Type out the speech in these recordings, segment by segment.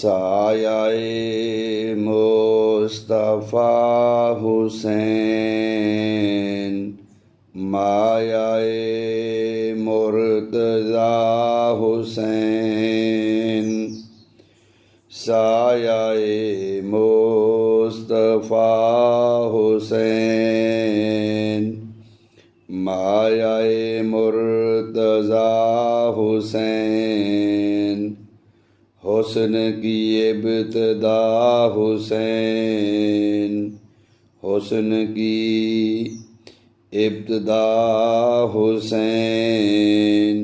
سایہ مصطفیٰ حسین، مایہ مرتضیٰ حسین، سایہ مصطفیٰ حسین، مایہ مرتضیٰ حسین، حسن کی ابتدا حسین، حسن کی ابتدا حسین،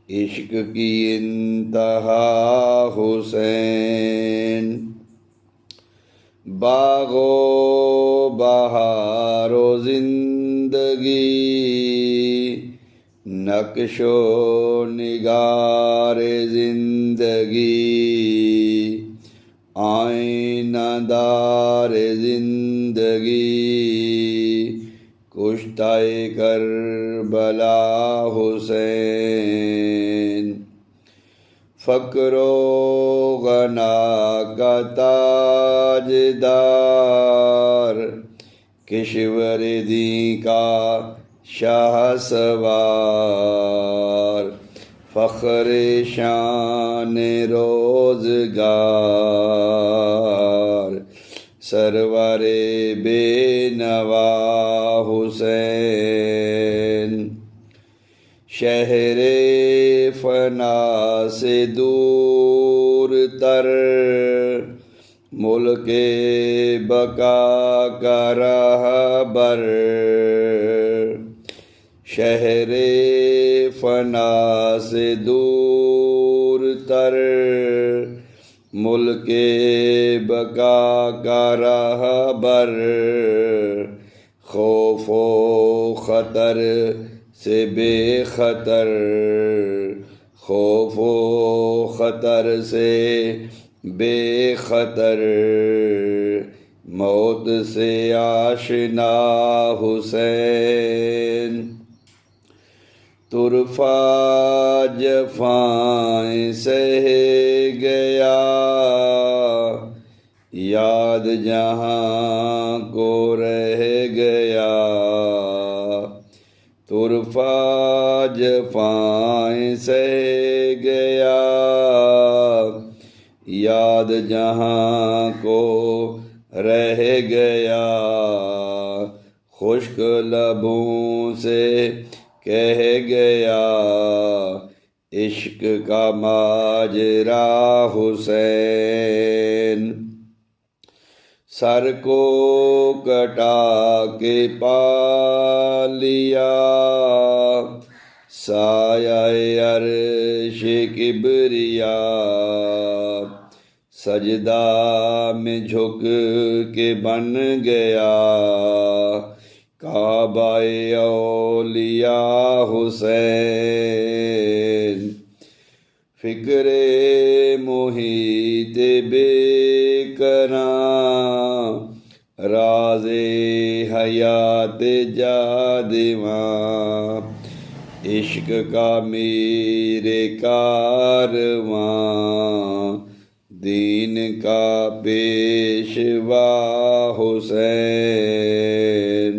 عشق کی انتہا حسین، باغ و بہار و زندگی، نقش و نگار زندگی، آئینہ دار زندگی، کشتہ کربلا حسین، فقر و غنا کا تاجدار، کشور دین کا شاہ سوار، فخر شان روزگار، سرور بے نوا حسین، شہر فنا سے دور تر، ملک بقا کا رہبر، شہر فنا سے دور تر، ملک بقا کا رہبر، خوف و خطر سے بے خطر، خوف و خطر سے بے خطر، موت سے آشنا حسین، طرفہ جفائیں سہ گیا، یاد جہاں کو رہ گیا، طرفہ جفائیں سہ گیا، یاد جہاں کو رہ گیا، خشک لبوں سے کہہ گیا، عشق کا ماجرا حسین، سر کو کٹا کے پا لیا، سایہ عرش کبریا، سجدہ میں جھک کے بن گیا، کعبہ اولیاء حسین، فکر محیط بے کراں، راز حیات جادواں، عشق کا میر کارواں، دین کا پیشوا حسین،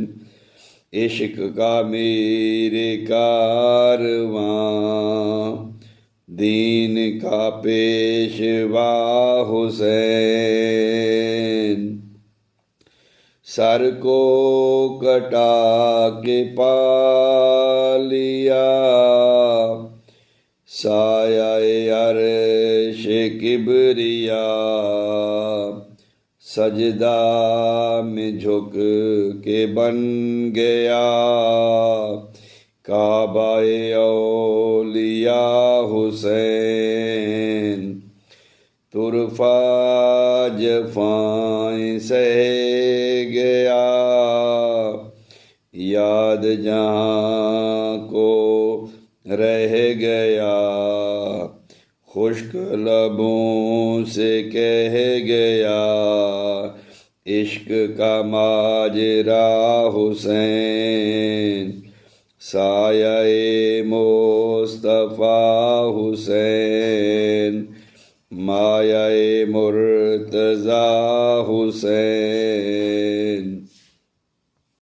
عشق کا میر کارواں، دین کا پیشوا حسین، سر کو کٹا کے پا لیا، سایہ عرش کبریا، سجدہ میں جھک کے بن گیا، کعبہ اولیاء حسین، طرفہ جفائیں سہ گیا، یاد جہاں کو رہ گیا، خشک لبوں سے کہہ گیا، عشق کا ماجرا حسین، سایہ مصطفیٰ حسین، مایۂ مرتضیٰ حسین